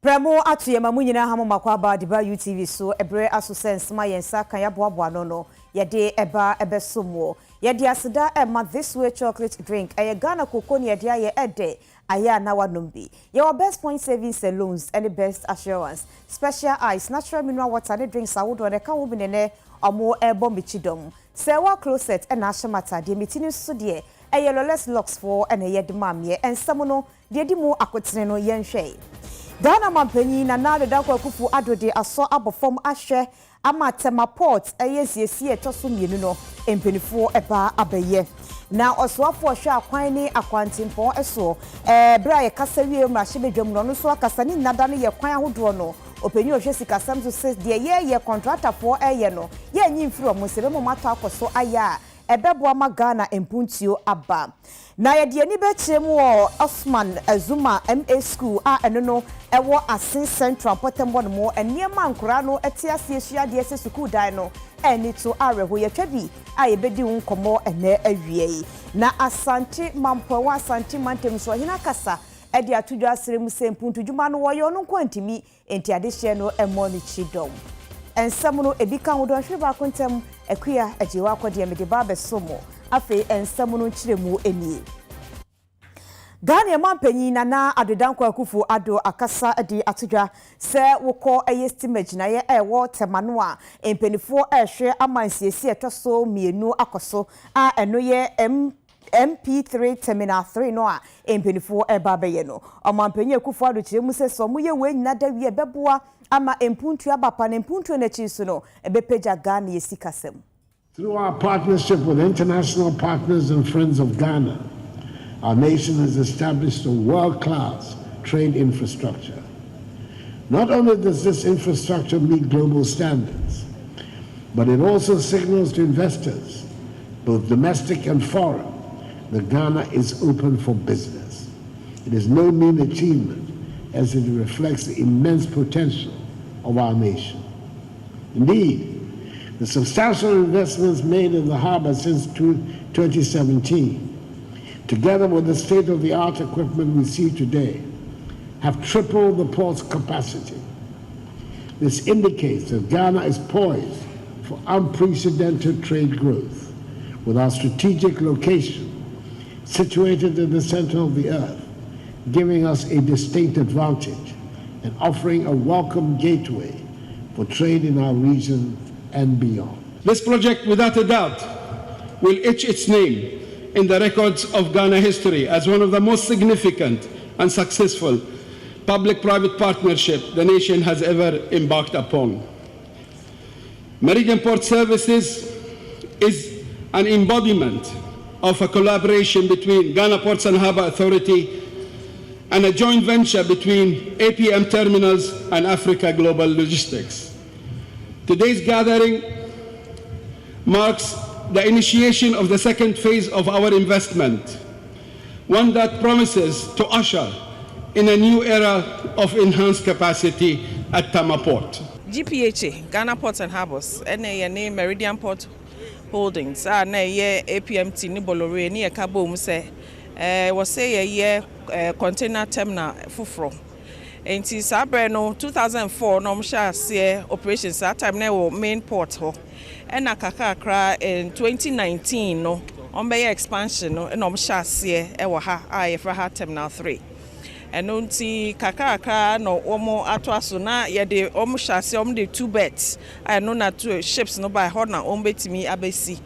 Premo atu yema munyina hamu makwaba diba UTV so ebre aso sense ma yensa kan yaboaboa no yede eba ebesomo yede aseda ema this way chocolate drink eye Ghana cocoa ne yede aye ede aya na wanombi your best point savings and loans and the best assurance special ice natural mineral water ne drinks awodo ne kan wo binene omo ebo michidom se wa closet e na ahemata de mitini so de eye loless locks for and yede mamye ensamo no de di mu akotene no yenhwe Ghana mampanyi na na da kwakufu adode aso abofom ahwe amatema port eyesiesie etoso mienu no empenifo eba abaye na osoafo hwe akwan ni akwantimpo eso bra ye kasa wie mu ahye bedwam no so akasa ni nada no ye kwan ahodo no openyi ohwe sikasam so says de ye contractor for eye no ye nyimfiri omo sebe mo mato akoso aya ebebo ma Ghana empuntio aba na ye de ni be chemu Osman Azuma MA school a eno no ewo Asin Central Potembo no mo eniema nkura no etiase esua de ese school dan no eni to areho ye twabi a ye bedi nkomo ene awie na Asante Mampo wa Asante Mantem so hina kasa e de atudwa asrem sempuntu djuma no wo yo no kwantimi enti adehye no emo ni chidom ensam no edika ho do hwe ba kontem akuya ajewa akode me de ba besomo afi ensam no nchiremu enie Ghana mampanyi na adodanko akufu ado akasa adi atudwa se wokọ estimate na ye ewo temano a empenifo ehwe amansiesi etoso mienu akoso a eno ye MP3 terminal 3 no a empenifo eba beye no amampanyi akufu ado kiremu se so moye we nyina da wie beboa ama empuntu abapa na empuntu na chisu no ebepeja Ghana yesikasem. Through our partnership with international partners and friends of Ghana, our nation has established a world-class trade infrastructure. Not only does this infrastructure meet global standards, but it also signals to investors, both domestic and foreign, that Ghana is open for business. It is no mean achievement, as it reflects the immense potential of our nation. Indeed, the substantial investments made in the harbor since 2017, together with the state-of-the-art equipment we see today, have tripled the port's capacity. This indicates that Ghana is poised for unprecedented trade growth, with our strategic location situated in the center of the earth, giving us a distinct advantage and offering a welcome gateway for trade in our region and beyond. This project, without a doubt, will etch its name in the records of Ghana history as one of the most significant and successful public-private partnership the nation has ever embarked upon. Meridian Port Services is an embodiment of a collaboration between Ghana Ports and Harbour Authority and a joint venture between APM Terminals and Africa Global Logistics. Today's gathering marks the initiation of the second phase of our investment, one that promises to usher in a new era of enhanced capacity at Tama Port. GPHA, Ghana Ports and Harbours, and a name Meridian Port Holdings, and a APMT Nibolore, near Cabo say, was say a year container terminal Fufro. And since Sabreno 2004, no share operations that time now main port ho. And Akakakra in 2019 no on by expansion no and share ewa ha I terminal 3. And unti Kakakra no omo atwasuna ye de share the 2 beds. I know na 2 ships no by hona ombetimi abesi.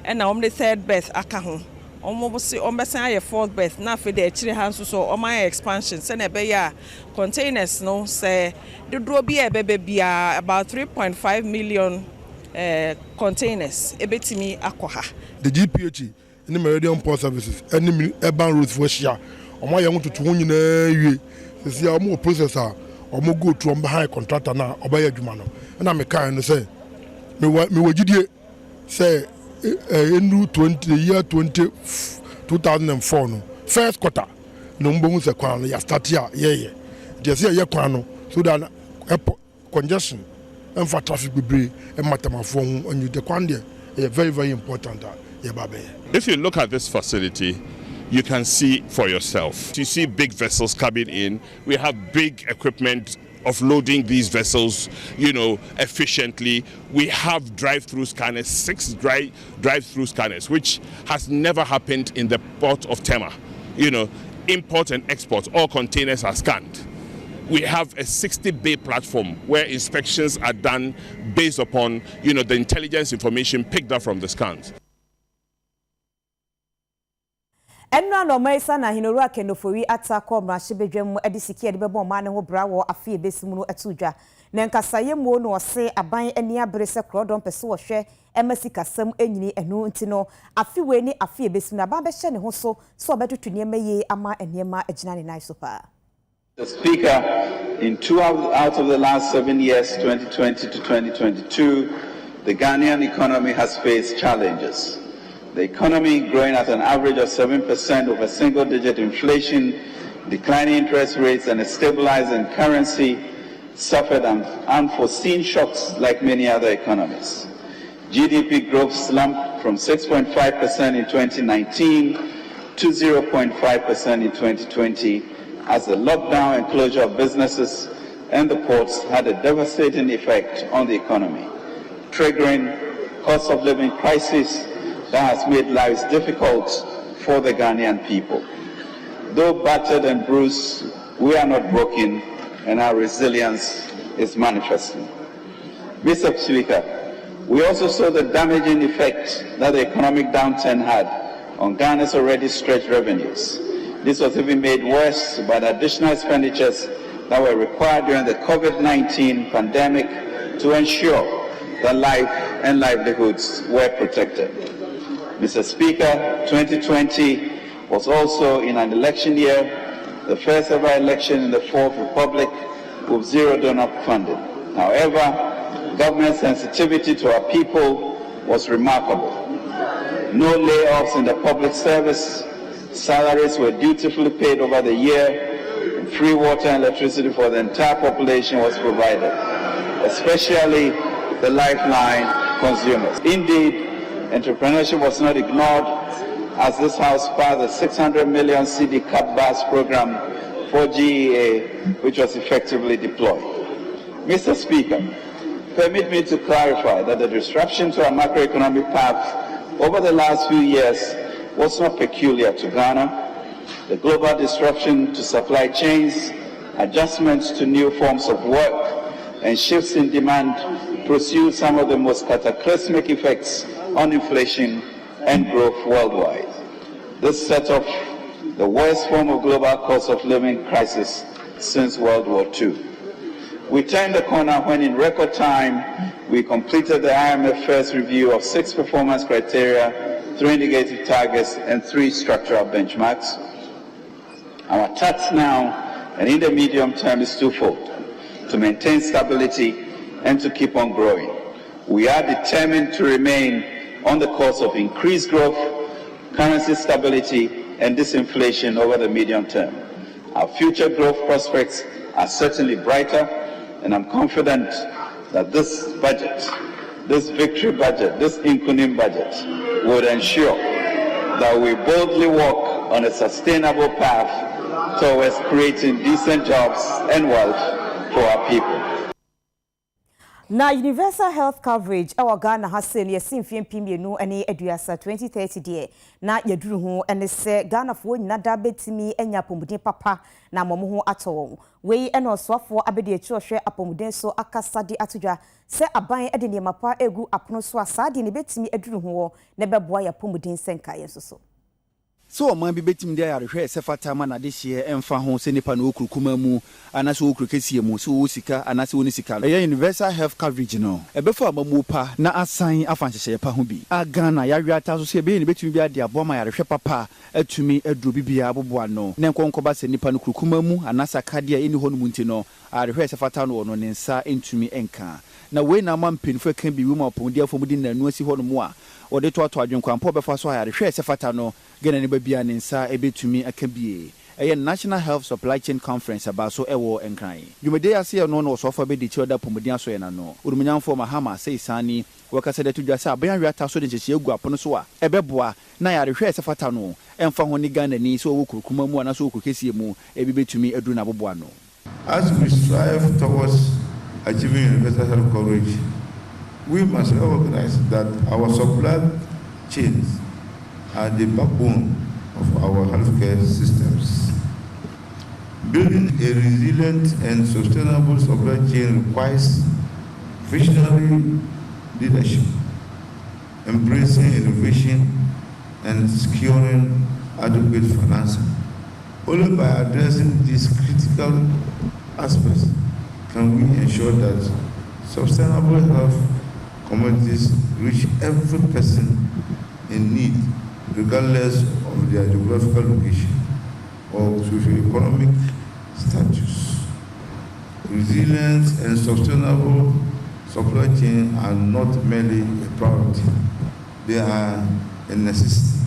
And na the 3rd berth akaho. Almost almost a 4th berth na for the actually hands so on my expansion send a containers no say the draw be a baby about 3.5 million containers ebetimi akwaha. The GPH in the Meridian Port Services any urban roads for share on my young to 2 nyina wie see more processor or more go to behind contractor na obey adwuma and I'm a kind say me wagidie say in 2004 no first quarter no mbo se kwan ya start here yeah just here kwan no so that congestion and for traffic bebre and matamafo and the kwan there very important yeah babe. If you look at this facility, you can see for yourself. You see big vessels coming in. We have big equipment of loading these vessels, efficiently. We have drive-through scanners, 6 drive-through scanners, which has never happened in the port of Tema. Import and export, all containers are scanned. We have a 60-bay platform where inspections are done based upon, the intelligence information picked up from the scans. Enra no maisa na hinoro akenofori atako mrashibedwem edisiki edebebo ma ne ho bra wo afie besimunu atudwa na nkasaye mu no ose aban ani abere se krodon pese wo hwe emasi kasam enyini enu ntino afiwe ni afie besimunu aba be hye ne ho so obetutu niema ye ama eniema agina ne nai so pa. The Speaker, in 2 out of the last 7 years, 2020 to 2022, the Ghanaian economy has faced challenges. The economy growing at an average of 7% over single-digit inflation, declining interest rates, and a stabilizing currency suffered unforeseen shocks like many other economies. GDP growth slumped from 6.5% in 2019 to 0.5% in 2020 as the lockdown and closure of businesses and the ports had a devastating effect on the economy, triggering cost of living crisis that has made lives difficult for the Ghanaian people. Though battered and bruised, we are not broken and our resilience is manifesting. Mr. Speaker, we also saw the damaging effect that the economic downturn had on Ghana's already stretched revenues. This was even made worse by the additional expenditures that were required during the COVID-19 pandemic to ensure that life and livelihoods were protected. Mr. Speaker, 2020 was also in an election year, the first ever election in the Fourth Republic with zero donor funding. However, government sensitivity to our people was remarkable. No layoffs in the public service, salaries were dutifully paid over the year, and free water and electricity for the entire population was provided, especially the lifeline consumers. Indeed, entrepreneurship was not ignored as this House passed the 600 million CD Cap Bus program for GEA, which was effectively deployed. Mr. Speaker, permit me to clarify that the disruption to our macroeconomic path over the last few years was not peculiar to Ghana. The global disruption to supply chains, adjustments to new forms of work, and shifts in demand pursued some of the most cataclysmic effects on inflation and growth worldwide. This set off the worst form of global cost of living crisis since World War II. We turned the corner when in record time we completed the IMF first review of 6 performance criteria, 3 indicative targets, and 3 structural benchmarks. Our task now and in the medium term is twofold: to maintain stability and to keep on growing. We are determined to remain on the course of increased growth, currency stability, and disinflation over the medium term. Our future growth prospects are certainly brighter, and I'm confident that this budget, this victory budget, this Inkunim budget, would ensure that we boldly walk on a sustainable path towards creating decent jobs and wealth for our people. Na universal health coverage our Ghana has seen yesimfie mpimienu ene aduasa 2030 die na yaduru ho ene se Ghana fo nyina da betimi enya pomuden papa na momo ho ato wei ene oswafo abedi echi ohwe apomuden so akasade atudwa se aban ede ne mapa egu apono so asade ne betimi aduru ho ne beboa ya pomuden senka yesoso. So man bi betim dia yarehwe se fatama na de hye emfa ho se nipa na okurukuma mu anase okurukesi mu so sika anase woni sika universal health coverage no ebefa amamu pa na asan afanhyehye pa ho bi agana yawiata so se be ni betimi bi ade aboma yarehwe papa atumi aduro bibia aboboa no ne nkonkoba se nipa no kurukuma mu anase akade eni ho no munti no arehwe se fata no no ne nsa entumi enka na we na mampinfo kan bi wuma opomudi afomudi nanu asi ho no mu a ode to adwenkwampo befa so yarehwe se fata no gena ne babia ne nsa ebetumi akabie eye National Health Supply Chain Conference abaso ewo enkran Midday ase no no so fa be di chioda pomudi aso ye na no urumunyamfo mahama sei sani wɔkasa de to dwa sɛ aban awia ta so de nhyehyɛ egu apono so a ɛbɛboa na yɛarehwɛ sɛ fata no ɛmfa ho ne Ghana ni sɛ ɔwɔ kurukuma mu ana sɛ ɔwɔ kukesie mu ebi betumi aduru na boboa no. As we strive towards achieving universal health coverage, we must recognize that our supply chains are the backbone of our healthcare systems. Building a resilient and sustainable supply chain requires visionary leadership, embracing innovation, and securing adequate financing. Only by addressing these critical aspects can we ensure that sustainable health commodities reach every person in need, regardless of their geographical location or socio-economic status. Resilience and sustainable supply chain are not merely a priority, they are a necessity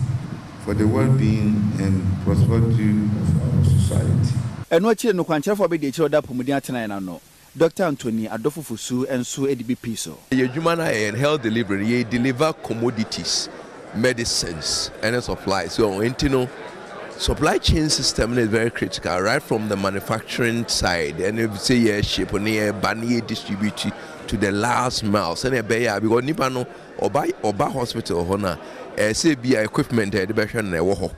for the well-being and prosperity of our society. Eno achire no kwankyerefo be de achire oda pomudi atena na no. Dr. Anthony Adofufusu enso EDBP so. Ye dwuma na and health delivery ye deliver commodities, medicines and supplies. So intino supply chain system is very critical, right from the manufacturing side, and if say yeah ship on here banny distribute to the last mile. So because nipa no oba hospital hona say be equipment the better na wo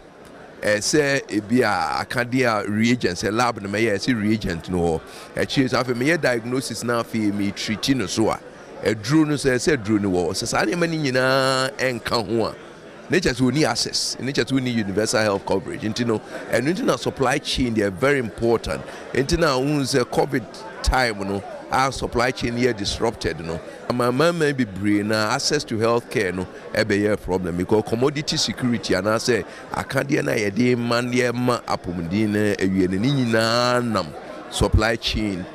say be akadia reagents a lab na me say reagent no choose after me diagnosis na fi me treat no so a drew no say drew no wo say any mani nyina enka ho a nature to need access, nature to need universal health coverage. And internal supply chain they are very important. Internal COVID time, our supply chain here disrupted. My man may be brain access to healthcare be a problem because commodity security and I say I can't na man ma apomudine nam supply chain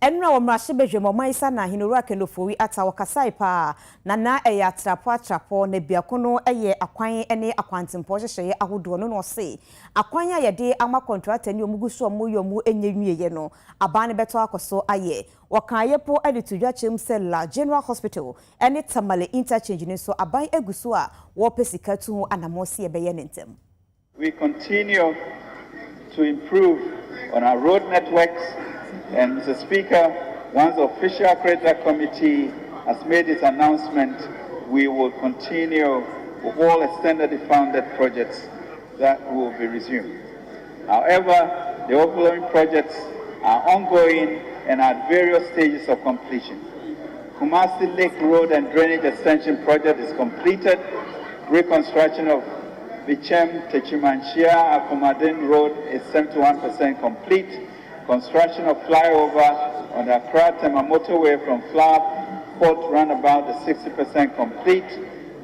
Enra wa mrashe bejwe isa na hinura kendofowi ata wakasai pa na eya atrapo ne biakono eye akwan ene akwantimpo hyehyeye ahodo no no se akwan ya yede ama contract ni omuguso omoyomu enyenwiye no abane beto akoso aye wakaye po editudwa chem sella General Hospital ene Tamale interchange ni so aban eguso a wo pesika tu anamosi ebeye nentem. We continue to improve on our road networks. And Mr. Speaker, once the official accreditor committee has made its announcement, we will continue with all extendedly funded projects that will be resumed. However, the overflowing projects are ongoing and at various stages of completion. Kumasi Lake Road and Drainage Extension Project is completed. Reconstruction of Bichem Techimanchia Akumadin Road is 71% complete. Construction of flyover on the Accra-Tema motorway from Flower Port Runabout is 60% complete.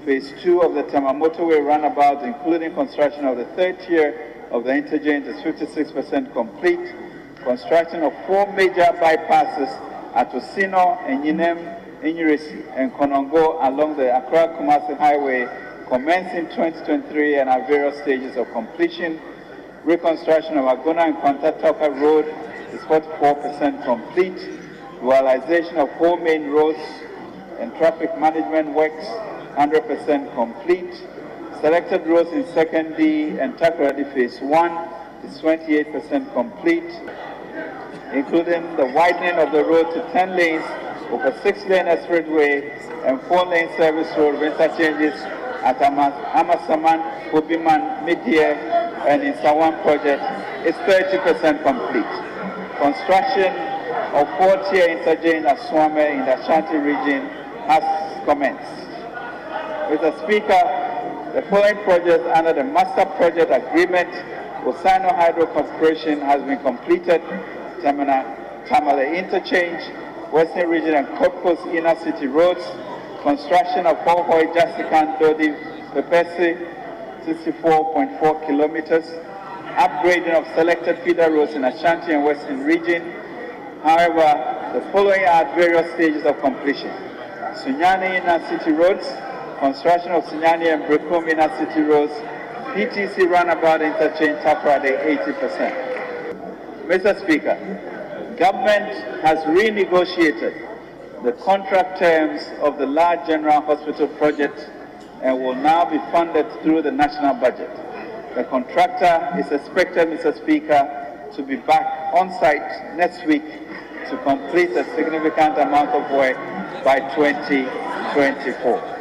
Phase 2 of the Tema motorway runabout, including construction of the third tier of the interchange, is 56% complete. Construction of 4 major bypasses at Osino, Enyinem, Inyirisi, and Konongo along the Accra-Kumasi Highway commenced in 2023 and are various stages of completion. Reconstruction of Agona and Kwantatoka Road is 44% complete. Dualization of 4 main roads and traffic management works 100% complete. Selected roads in Second D and Takoradi Phase 1 is 28% complete, including the widening of the road to 10 lanes over 6-lane expressway and 4-lane service road interchanges at Amasaman, Kobiman, Midday, and in Sawan project is 30% complete. Construction of 4-tier interchange at Swame in the Ashanti region has commenced. Mr. Speaker, the following projects under the Master Project Agreement with Sino Hydro Corporation has been completed. Tamale Interchange, Western Region and Cape Coast Inner City Roads, construction of Hohoi, Jasikan, Dodi, Pepesi, 64.4 kilometers, upgrading of selected feeder roads in Ashanti and Western Region. However, the following are at various stages of completion. Sunyani Inner City Roads, construction of Sunyani and Brekum Inner City Roads, PTC Runabout Interchange, Takoradi, 80%. Mr. Speaker, government has renegotiated the contract terms of the large general hospital project and will now be funded through the national budget. The contractor is expected, Mr. Speaker, to be back on site next week to complete a significant amount of work by 2024.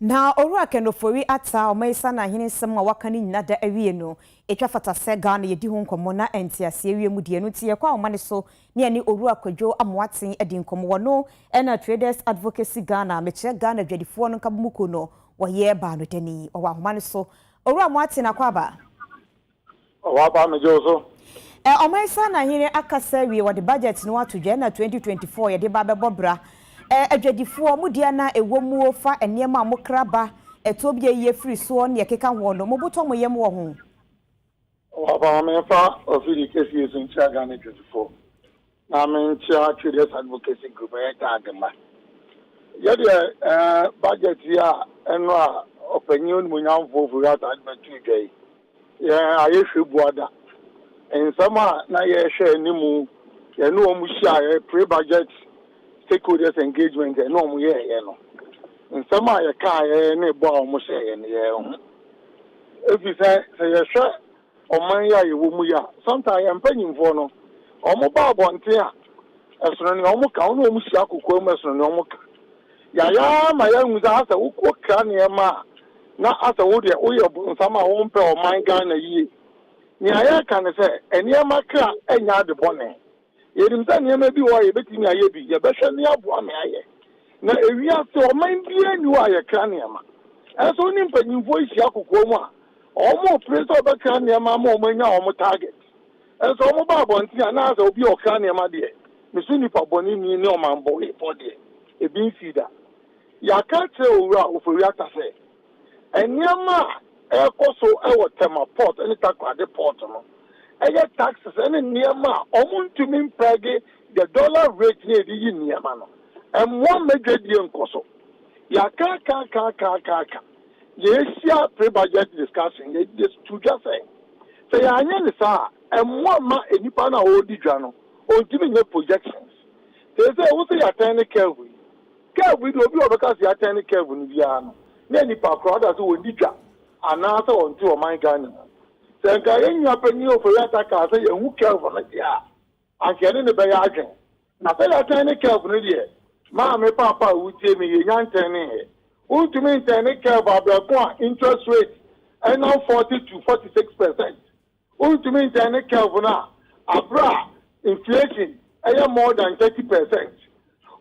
Na owura kenofori ata omaisa na hene nsɛm a waka ne nyina da awie no etwa fata sɛ Ghana yedi ho nkɔmmɔ na entiase awie mu die no tie kwa omane so ne ani owura kwadwo amoaten edi nkɔmmɔ wono ɛna Traders Advocacy Ghana mekyerɛ Ghana dwadifoɔ no nkabomuko no wɔyɛ ba no dani ɔwɔ ahomane so owura amoaten akwaba ɔwɔ ba me joso omaisa na hene akasa wie wɔde budget no atodwa na 2024 yɛde ba bɛbɔbra adwadifoɔ mu dia na ewo mu ofa enema amokraba etobie ye free so ne yekeka ho no moboto mo yem wo ho aba me fa ofili kesi yesu ntia Ghana 24 na me ntia Traders Advocacy Group ta agema ye de budget ya eno a opanyin mu nyamfo furu ta admetu dwai ye ayehwe buada ensama na ye hwe animu ye no mu hia pre budget stakeholders engagement and no more no. In some way, ne bo mo say and if you say you sure o man ya you mu ya sometimes am panyim for no o mo ba bonte a esono ne o mo ka no mo sia kokko mo esono ne o mo ka ya ma ya ngu za asa wo ka ne ma na asa wo de wo ye nsama wo mpe o man Ghana yi ni aya ka ne say eni ma kra enya de bone yerim sa niema bi wo ye betimi aye bi ye behwe ne aboa me aye na ewia se o man bi anu aye kra niema enso ni mpanyimfo ihia kokko mu a o mo preso be kra niema ma o manya o mo target enso o mo ba bonti na asa obi o kra niema de misu nipa boni ni ne o man bo e for de e bi sida ya ka tre owura ofori ata se eniema e koso e wo tema port eni takwade port no eye taxes eni niema omuntumi mpege the dollar rate ne di yi niema no emwo megedie nkoso ya ka ye sia pre-budget discussion ye just to just say ya anya ni sa emwo ma enipa na o di dwa no ontimi nye projections say wo say ya ten curve do obi obeka say ya ten curve no bia no na enipa crowd so o di dwa ana so onti o man Ghana senka yenya panyi oforiata ka say ehu curve na dia akere ne be ya adwen na say ya ten curve no die ma me papa wutie me yenya nten ne he ultimate internet curve abrakwa interest rate and now 40 to 46%. Ultimate internet curve na abra inflation more than 30%.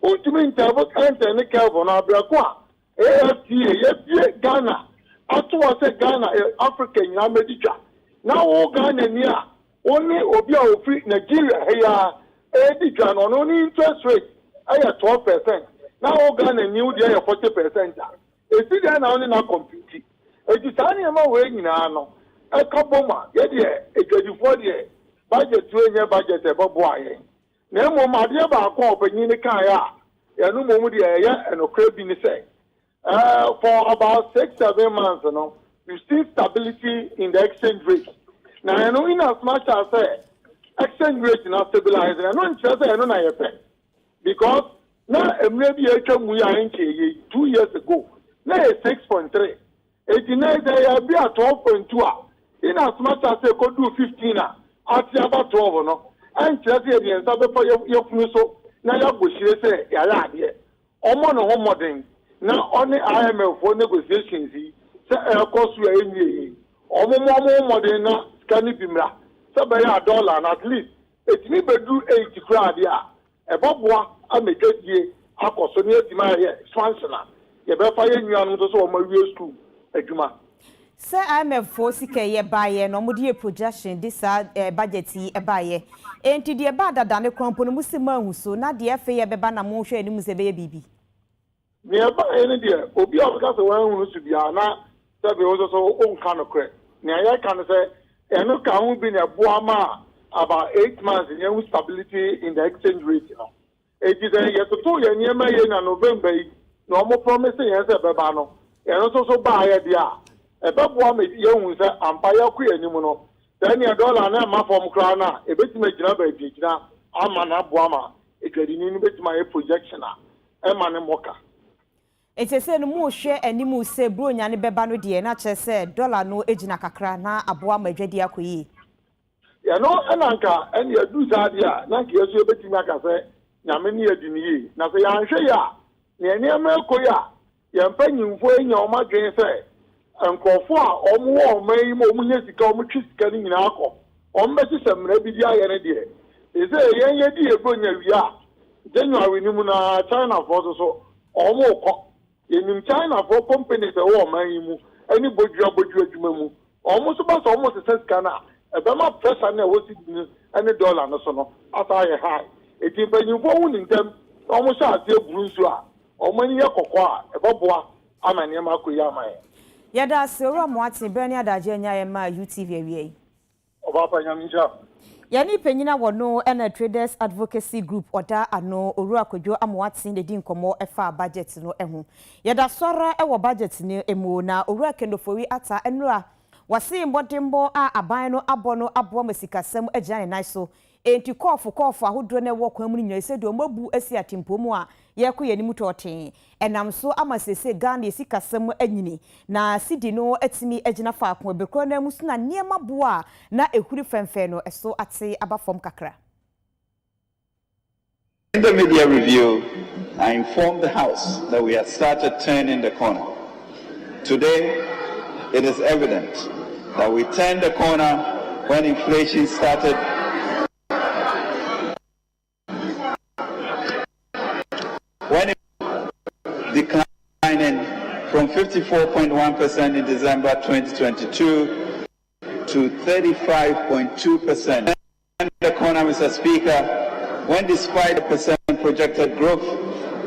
Ultimate internet curve na abrakwa AFTA Ghana atwa say Ghana African ya medica. Now all Ghana near only obi ofri Nigeria here edica no only interest rate 12%. Now all Ghana new there 40%. Esi dia na only na compete. Ejisani ema we nyina no. Ekaboma ye de edwadifo de budget we nye budget e bobo aye. Na emo ma de ba akọ opanyin ni kan ya. Ya no mo mu de ye enokra bi ni say. For about 6-7 months no, we see stability in the exchange rate. Now you know in as much as exchange rate na stabilize. I know interest I know na ye pe. Because now maybe mu ya nke 2 years ago. Na 6.3. 89 they be at 12.2. In as much as they could do 15 at about 12 no. And just the answer for your so na ya go shire say ya la de. Omo no ho modern. Na only IMF for negotiations say cost we enye. Omo modern na scan bimra. Say be ya dollar and at least it me be do 80 crowd ya. E boboa amedie akoso ne etima here expansion. Ye be fa ye nuanu to so o ma wie school adwuma say IMF for sika ye baye no mo de projection this budget yi e baye enti de ba dada ne krompo no musima hu so na de fe ye beba na mo hwe ani muse be ye bibi ne ba ene de obi o ka so wan hu so bia na se be o so o nka no kre ne ya kan say eno ka hu bi ne bo ama about 8 months in your stability in the exchange rate you know it is ye to ye niema ye na November no mo promise yes e beba no e no so ba ya dia e bebo am ye hu se ampa ya ku anim no Then your dollar na ma from crana, a bit me grab a picture, Amana Buama, a trading bit my projection, Emma Moka. It is a more share and you must say Brunya and Bebano dear, not just said dollar no ejina kakra na Abuama Jedia Kui. Ya no Ananka, and you do Zadia, Nanki, you bet Maka say, Yamini Dini, Nasa Yanshaya, Yania Koya, Yampen for your margin say, and Kofa, or more, may Momunia come getting in alcohol, or Messi some Rebidia and dear. Is a young idea, Brunya, January Numuna, China for so, or more. In China, for companies, a woman, anybody job with you, almost about almost a cent canna. A Bama press and was any dollar, no son, as I high. It is when you go in them, almost as your Brunsua, or many a cocoa, a bobwa, Amaniama Kuyama. Yada, Sura Mwati, Bernia da Jenya, and my UTV. Obapa Yamisha. Yani Penina wano and traders advocacy group oda ano Orua Kojo Amwati the din komo efa budget no ehu. Yada Sora ewa budget ni emu na Orua Kendofori ata enra. Wasi mbodimbo a aban no abono aboa masikasem agyan nan so enti kofo ahodro na wo kwam ni nyese do mabu asi atimpo mu a ye ko ye nimu toten enam so amasese Ghana sikasem anyini na sidi no atimi agina fa ko bekro na musu na niema boa na ehuri femfe no eso ate abafom kakra. In the media review, I informed the House that we had started turning the corner. Today, it is evident that we turned the corner when inflation started declining from 54.1% in December 2022 to 35.2%. And the corner, Mr. Speaker, when despite the percent projected growth,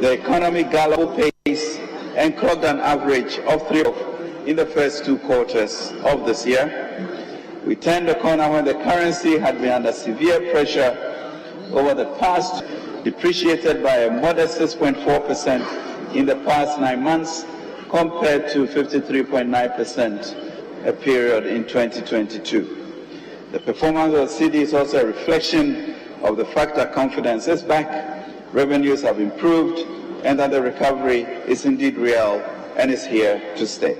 the economy galloped pace and clocked an average of 3% in the first 2 quarters of this year. We turned the corner when the currency had been under severe pressure over the past, depreciated by a modest 6.4% in the past 9 months compared to 53.9% a period in 2022. The performance of the city is also a reflection of the fact that confidence is back, revenues have improved, and that the recovery is indeed real and is here to stay.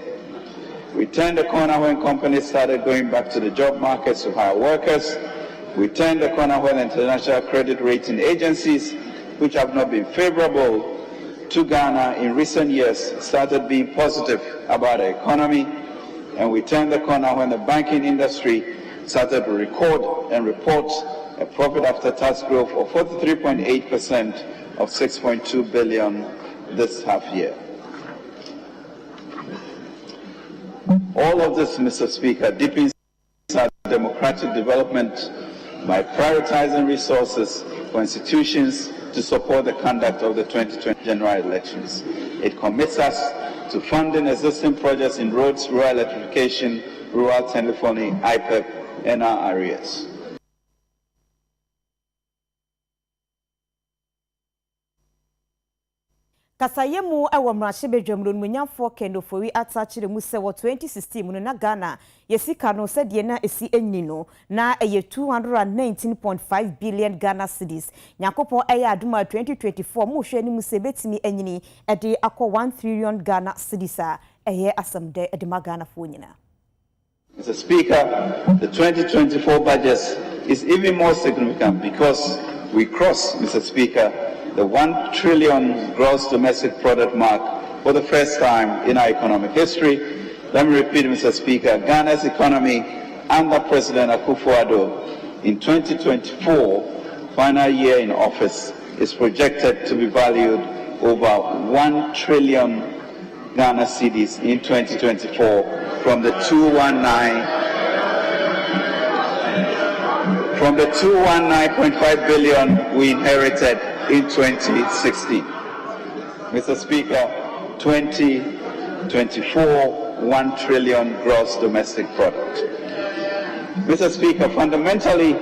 We turned the corner when companies started going back to the job markets to hire workers. We turned the corner when international credit rating agencies, which have not been favorable to Ghana in recent years, started being positive about the economy. And we turned the corner when the banking industry started to record and report a profit after tax growth of 43.8% of 6.2 billion this half year. All of this, Mr. Speaker, deepens our democratic development by prioritizing resources for institutions to support the conduct of the 2020 general elections. It commits us to funding existing projects in roads, rural electrification, rural telephony, IPEP, and our areas. Kasayemu ewa mrashe bedwamro munyamfo Kendofori atachire mu se wo 2016 mu na Ghana yesika no se de na esi enyi no na eye 219.5 billion Ghana cedis nyakopon eye aduma 2024 mu hwe ni mu se betimi enyini ede akọ 1 trillion Ghana cedis a eye asamde edema Ghana fo nyina. Mr. Speaker, the 2024 budget is even more significant because we cross, Mr. Speaker, the 1 trillion gross domestic product mark for the first time in our economic history. Let me repeat, Mr. Speaker, Ghana's economy under President Akufo-Addo in 2024, final year in office, is projected to be valued over 1 trillion Ghana cedis in 2024 from the 219.5 billion we inherited in 2016. Mr. Speaker, 2024, 1 trillion gross domestic product. Mr. Speaker, fundamentally,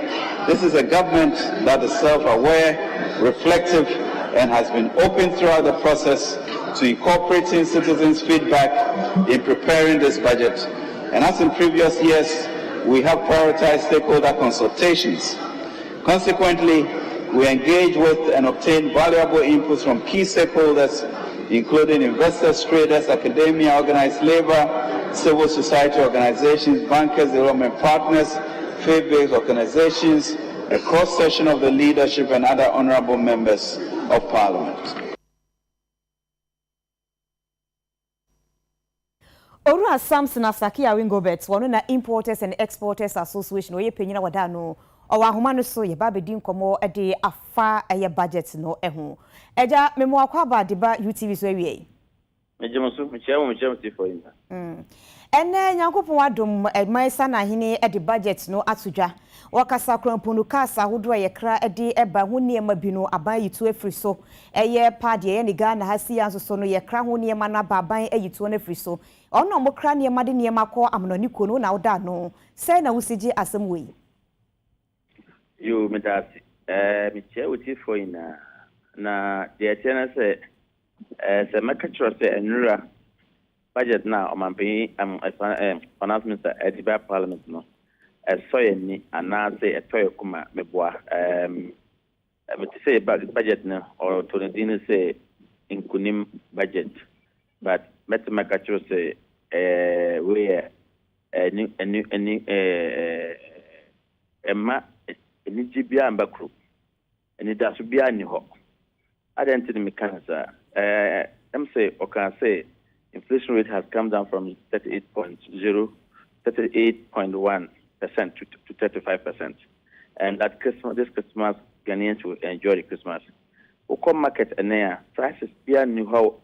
this is a government that is self-aware, reflective, and has been open throughout the process to incorporating citizens' feedback in preparing this budget. And as in previous years, we have prioritized stakeholder consultations. Consequently, we engage with and obtain valuable inputs from key stakeholders, including investors, traders, academia, organized labor, civil society organizations, bankers, development partners, faith-based organizations, a cross-section of the leadership, and other honorable members of Parliament. Orua Samson Asaki Awingobet, one na Importers and Exporters Association, oye penyina wadano, owa humano so ye ba bedi nkomo ede afa eye budget no ehu. Eja memo akwa ba deba UTV so ewie. Mejemoso mechemo tifo ina. Ene nyankopon adom maisa na hene ede budget no atudwa. Wakasa kramponu kasa hodo ye kra ede eba ho niema bi no aban yitu afri so. Eye pade ye ni Ghana hasi yanso so no ye kra ho niema na baban ayitu na afri so. Ono mo kra niema de niema ko amnoni ko no na oda no. Say na wusiji asem we. Yo medasi meche tifo ina na de tena se makatro se enura budget na omampe finance minister ediba parliament no soyeni anase etoyo kuma meboa me say budget no or to the din say inkunim budget but met makatro say we any emma ni jibia mbakru ni dasu bia ni ho identity mechanism say inflation rate has come down from 38.1% to 35%, and that this Christmas Ghanaians will enjoy the Christmas. Oko market and prices beyond new how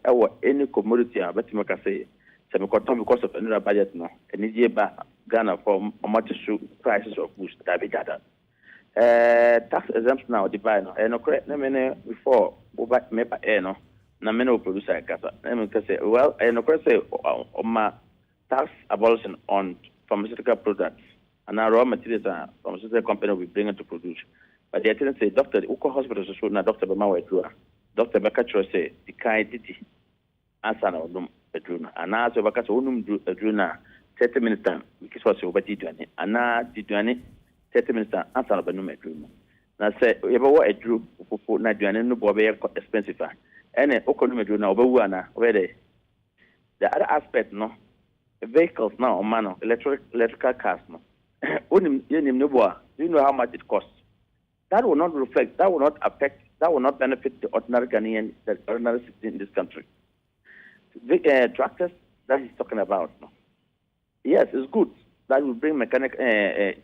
any commodity but say because of another budget no and Ghana for much prices of goods that be gathered. Tax exemption now divide no correct before maybe no na many producer kasa say well no correct say tax abolition on pharmaceutical products and our raw materials pharmaceutical company will bring it to produce, but they tell say doctor uko hospital so na doctor be ma withdraw doctor be catch say the kind titi answer na odum bedroom and as be catch onum bedroom na 30 minutes time because was obati duane ana duane 30 minutes answer na benum bedroom na say you be what edru fufu na duane no bo be expensive and okono bedroom na obewu ana where the other aspect no vehicles now man electrical cars no do you know how much it costs? That will not reflect, that will not affect, that will not benefit the ordinary Ghanaian, the ordinary citizen in this country. The tractors that he's talking about, no? Yes, it's good that will bring mechanic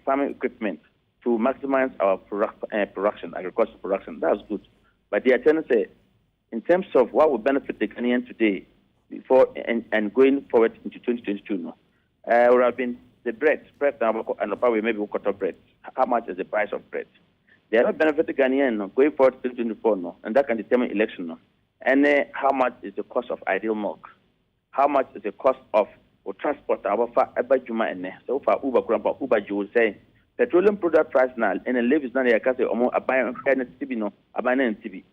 farming equipment to maximize our production, agricultural production. That's good. But the attorney say, in terms of what will benefit the Ghanaian today, before and going forward into 2022, no, would have been the bread and probably maybe quarter bread. How much is the price of bread? They are not benefiting Ghanaian no, going forward to 2024, no, and that can determine election. No. And how much is the cost of ideal milk? How much is the cost of transport? So far, Uber, you will say petroleum product price now and the levies now they can say a buying TB no, a buying TB.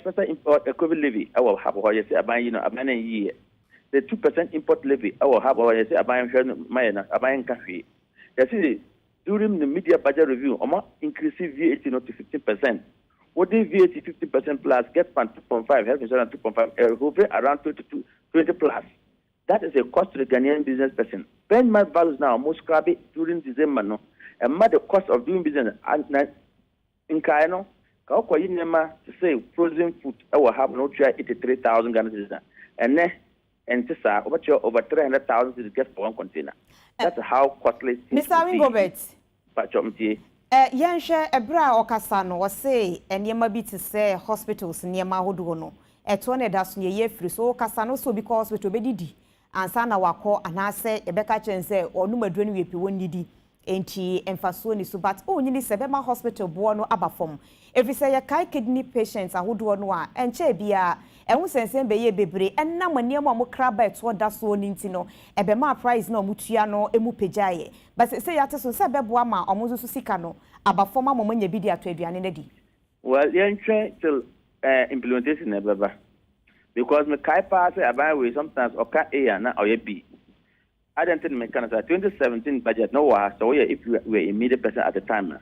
Special import equivalent levy, I will have what you say a buying a year. The 2% import levy, I will have what you say a buying coffee. You see, during the media budget review, increasing VAT not to 15%. What the VAT 50% plus, get fund 2.5, health insurance 2.5, hovering around 20 plus. That is a cost to the Ghanaian business person. Benchmark values now most crabby during December, no, and the cost of doing business in Kaino. To say frozen food, I will have no try 83,000 Ghanaians, and over 300,000 is just for one container. That's how costly. Mr. Wingobet. Yansha Ebra Okasano was say, and Yamabi to say hospitals near Mahodono. At one that's near Yefri, so Casano, so because we to be and Sana Wako, and I say, Ebeka Chen say, or Numa Dwayne we won't need. Enti emfasoni so but only Sebema hospital bono abafom. If you say a kai kidney patients are who do no enche bia e hu sense be ye bebre enna maniema mo kraba eto da so nintino e be ma price no mutua no emu pejaye but say ya teso se beboa ma omo so sika no abafom amomanya bi di ato aduane na di. Well, yenche till implementation na baba because me kai pass abai we sometimes oka A na or B. I don't think mechanics 2017 budget no was so if we were immediate person at the time.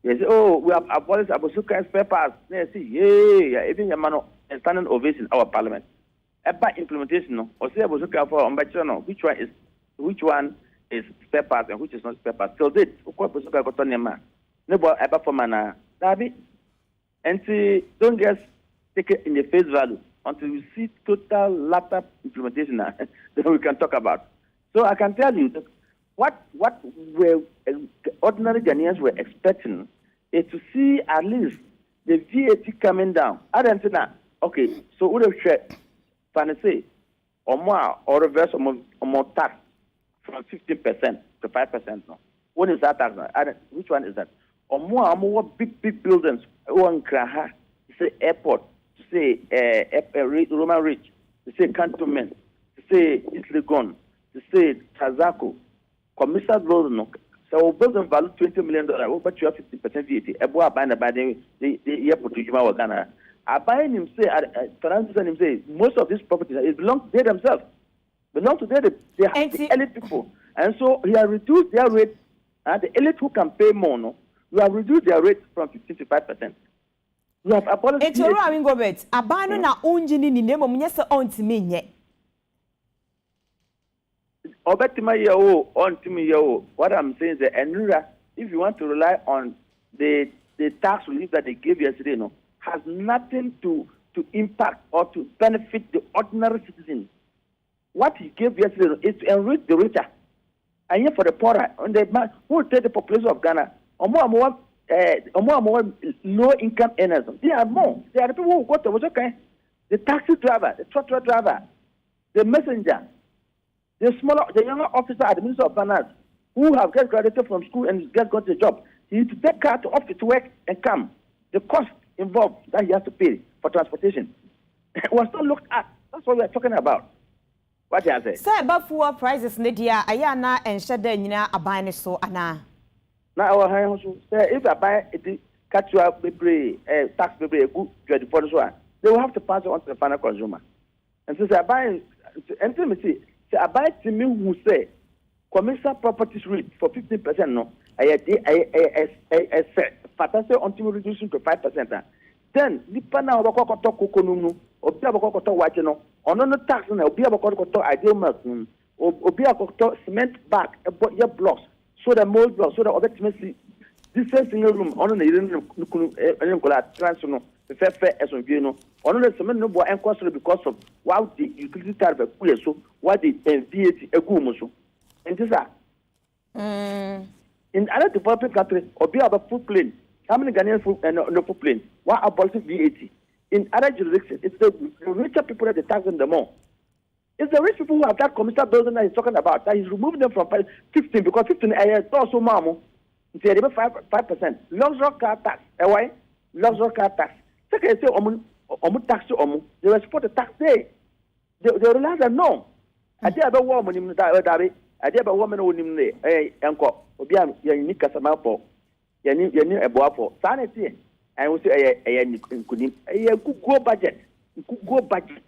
Yes, oh, we have abolished Abusuka spare parts. Yes, yeah, even a man standing ovation in our parliament. About implementation, no, or say Abusuka for no, which one is spare parts and which is not spare parts. Till date, Abusuka got on your man. No, but about for mana, Dabi, and see, don't just take it in the face value until we see total latter implementation. Then we can talk about. So I can tell you that what were ordinary Ghanaians were expecting is to see at least the VAT coming down. I don't think that. Okay, so we have shared, say, or more or reverse or more tax from 15% to 5%. No, what is that tax? Which one is that? Or more big buildings. One Kraha, say airport, say Roman Ridge, say Cantonment, say Italy Gone, say Tazako, commercial building. So building value $20 million, but you have 50% VAT. Eboa buying about the airport to Juma Ghana. I buy him say, finance him say, most of these properties it belongs to they themselves. Belong to they have the elite people, and so he has reduced their rate. The elite who can pay more, no, we have reduced their rate from 15 to 5%. We have abolished. It's all right, Robert. Abano na onjini ni nemo mnyesa ontimi nye. What I'm saying is that if you want to rely on the tax relief that they gave yesterday, no, has nothing to impact or to benefit the ordinary citizen. What he gave yesterday is to enrich the richer. And yet for the poorer, and the man who will take the population of Ghana, or more low income earners. They are more. They are the people who go to the taxi driver, the truck driver, the messenger. The younger officer at the Ministry of Finance who have just graduated from school and just got a job, he needs to take car to office to work and come. The cost involved that he has to pay for transportation was not looked at. That's what we are talking about. What do you say? Sir, but for prices, Nidia, Ayana and Shada Nina are buying so Anna. Now, our house, if I buy it, catch you up, tax, a good credit for this one, they will have to pass it on to the final consumer. And since I buy, and let me see. So I buy to me who say commercial properties rate for 15%. No, I said, but I say until reducing to 5%. Then the now about coconut or be about white no, on no tax no, be about ideal milk or be about cement bag your blocks so the mold blocks so the ultimately this single room on the transfer. The fair as on you know, on the cement no more and because of what the utility tariff so what the VAT a gumoso. And this are in other developing countries or be about food plane. How many Ghanaian food and no food plane? What about VAT? In other jurisdictions, it's the richer people that they tax them the more. It's the rich people who have that commercial building that he's talking about that he's removing them from 15 because 15 also mamo. It's 5%. Luxury car tax. Why? Luxury car tax. Second, say tax to they will support the tax day. They realize that no. I did about woman in the I did about woman in the uncle. Obiam, your unique customer for your new a boy for sanity. And we say a good budget. Good budget.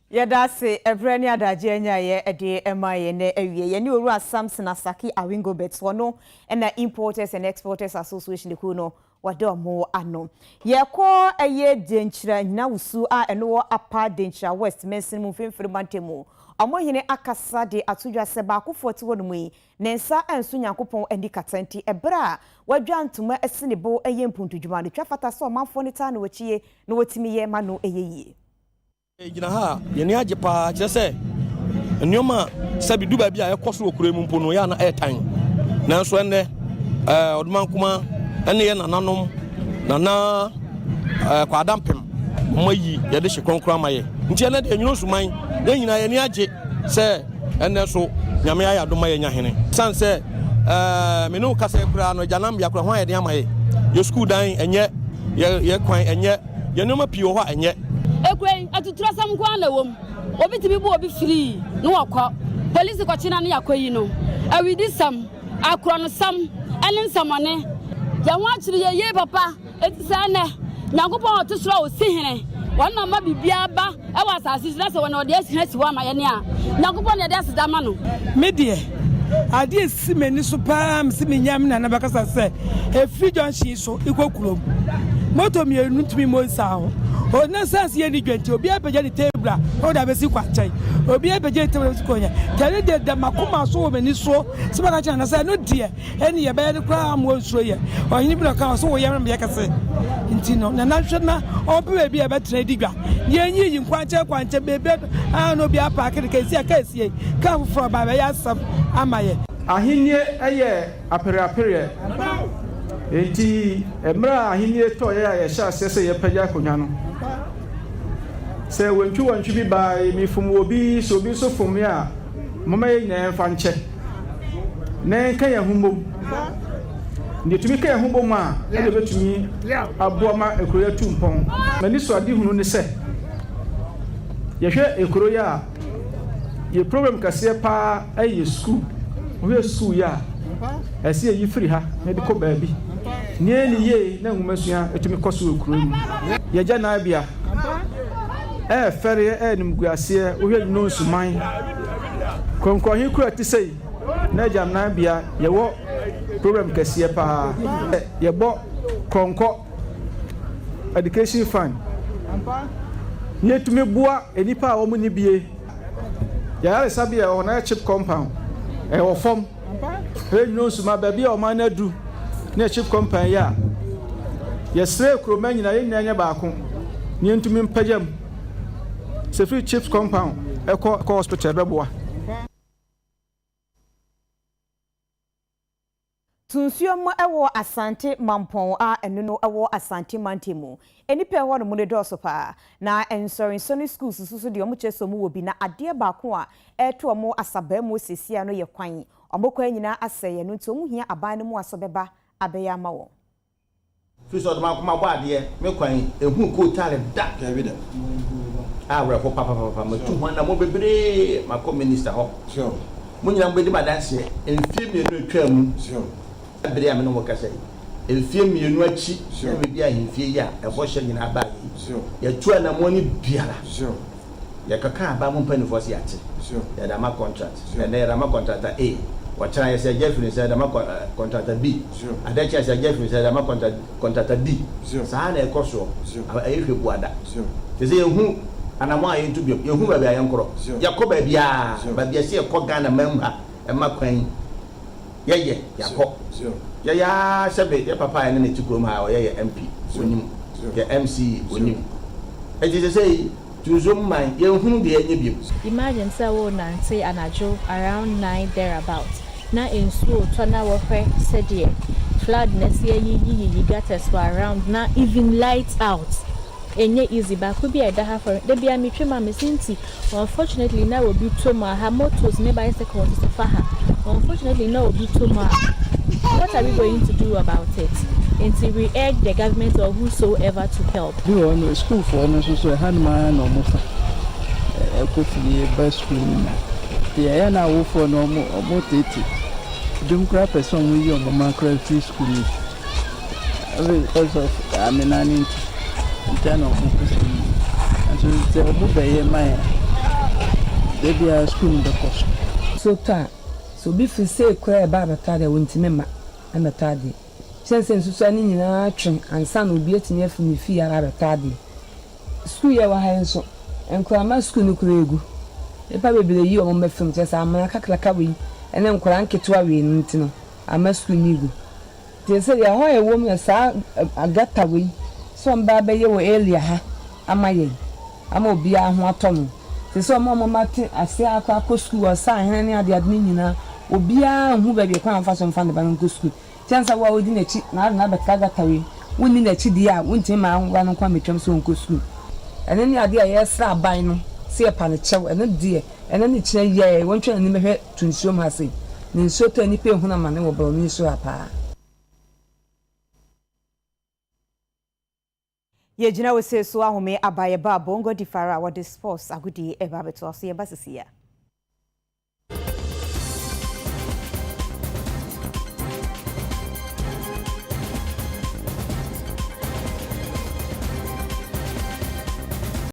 Yeah, that's it. Every other Jenya, a day, MIA, a new Samson Asaki, Awingo Betswano, and the Importers and Exporters Association, the Kuno, what do more unknown. Ye call a year denture now, Sue, and no upper denture, West Mason, moving for the Mantemo. Amoyene akasa de atuja seba akufoti wonumui nensa ensu nyankopon andi katenti ebra wadwa ntuma esinebo eye mpuntu dwuma de twafata so manfo ne ta na wachie na watimi ye ma no eyeye gina ha ye ne age pa kire se nneoma sabi duba bia ye koso okure mu mpo no ya na airtime nanso enne oduman kuma enne ye nananom nana kwadampem mayi ye de hyekonkura maye nti enne de nyino suman de nyina ye ne age se enne so nyame ya doma ye nyahene san se me no kasa kura no janam ya kura ho ye de amaye ye school dan enye ye kwan enye ye no ma pio ho enye ekwen atutura sam kwa na wom obi tibi bo obi free no wakọ police ko china na yakoyi no awidi sam akro no sam ene nsamane ya ho akire ye papa etisa ne nyankopon otusura osihene One of my biaba, I was assistant when all the S one my nia. Nakupon that's the mano. Midday. I did see many super Simiam and Abacasa say, a free John she so equal club. Moto me not to be more sound. Or no sense any great to be a pajani table, or the basic quantity, or be a pajani table. Tell it that Makuma so many so, Samachan said, no dear, any a bad crime was so here, or any black house so young Yakase. Intino, the national, or be a better digger. Ye in quantity, baby, I know be a packet case, come from my yasam, Amaye. Ahinye eye apere enti emra ahinye to ye ya sha sese ye pagya konwa no se wantwi bi ba mi fum obi so bi so fum ya mama ye nyina fa nche ne kan ya humbo ndi tumi kan ya humbo ma e de betumi abo ma ekuro ya tumpon mani so ade hunu ne se ye hwe ekuro ya ye problem kase pa ayi school we school ya esi yi free ha na de ko baabi nie ni ye na ngumasua etumi koso ekuro mu ye ja na bia fere nim guase we no nsuman konkohin kura ti sei na jam na bia ye wo problem kase pa ye bo konko education fund ye tumi bua enipa a wo mu ni bie ya sabia ona chip compound o form no suma baby o man adu na chip compound ya yesre kroma nyina ye nyanya baako ni ntumi mpagam se free chips compound ko hospital beboa Tunsuomo ewo asante mampon a eno no ewo asante mantemu enipa ewo no mu do so pa na ensorinsoni schools susu de omo cheso mu wobi na ade baako a eto omo asaba mu sesia no ye kwan omo kwa nyina aseye no nti omo hia aban no mu asobeba abeya ma wo fiso do makoma bo ade me kwan ehu ko tale da David awre ko papa ma tu hwan na mo bebre ma ko minister ho sure mo nyina mbedi madanse enfie me no atwa mu sure bere ya me no wokasa elfie mienu achi na be bia hemfie ya ebo hye nyina ba yi ya tu na mo ni biara ya kaka aba mo mpani fo se ate ya da ma contract na ya da ma contract A wachana ya se Jeffrey se da ma contract B adachi se Jeffrey se da ma contract D sa na e koso ayehwe buada te se yehu anamo ayi ntubio yehu ba bia yenkoro yakoba bia ba bia se ko Ghana memha e makwan yeye yakọ ya sebe ya papa ene ne chikrom ha ye MP onim ya MC onim eje say tuzum man ye hunu de enye biem. Imagine say wo nante anajo around 9 thereabouts na ensuo to na wo hwe sedie floodness ye yi gutters for around na even lights out enye easy ba ko bia da ha for de bia metwema mesinti unfortunately na obi to ma ha motos ne bicycles to fa ha unfortunately no obi to ma. What are we going to do about it? Until we urge the government or whosoever to help. You know, school for no so handman or mofa. Coffee bus school. The Ayana wo for no more 80. Don't grab a person with your mama free school. Because of I mean I need internal and so the mobile my they be a school in the cost. So if you say cry about a tade won't member and a tade. Since Susan in action and son will be at near from the fear of a tade. School ya wa so and crama school no kuregu. E pa be you on my film just am na kaklakawi and then kranke to awe ntino. Am school nigu. They say ya ho e wom ya sa agata we. So mba be ye wo earlier ha. Amaye. Ama obi a ho atom. They saw mama mate ase akwa school or sa hen ne ade admin nyina obia hu ba bi kwan fa so mfa ne ba no school chansa wa odi na chi na be kaga tawe woni na chi dia wonti ma ngwa no kwa metwam so nko school ene ne ade a yesra aban no se pa ne chew ene die ene ne kire ye wontwa ni mehwe tunsuom ha se ne nso to ni pe hu na ma ne wo bro ni so apa ye jina we se so ahome abaye ba bongo di fara wa sports agudi eba beto so ye basisia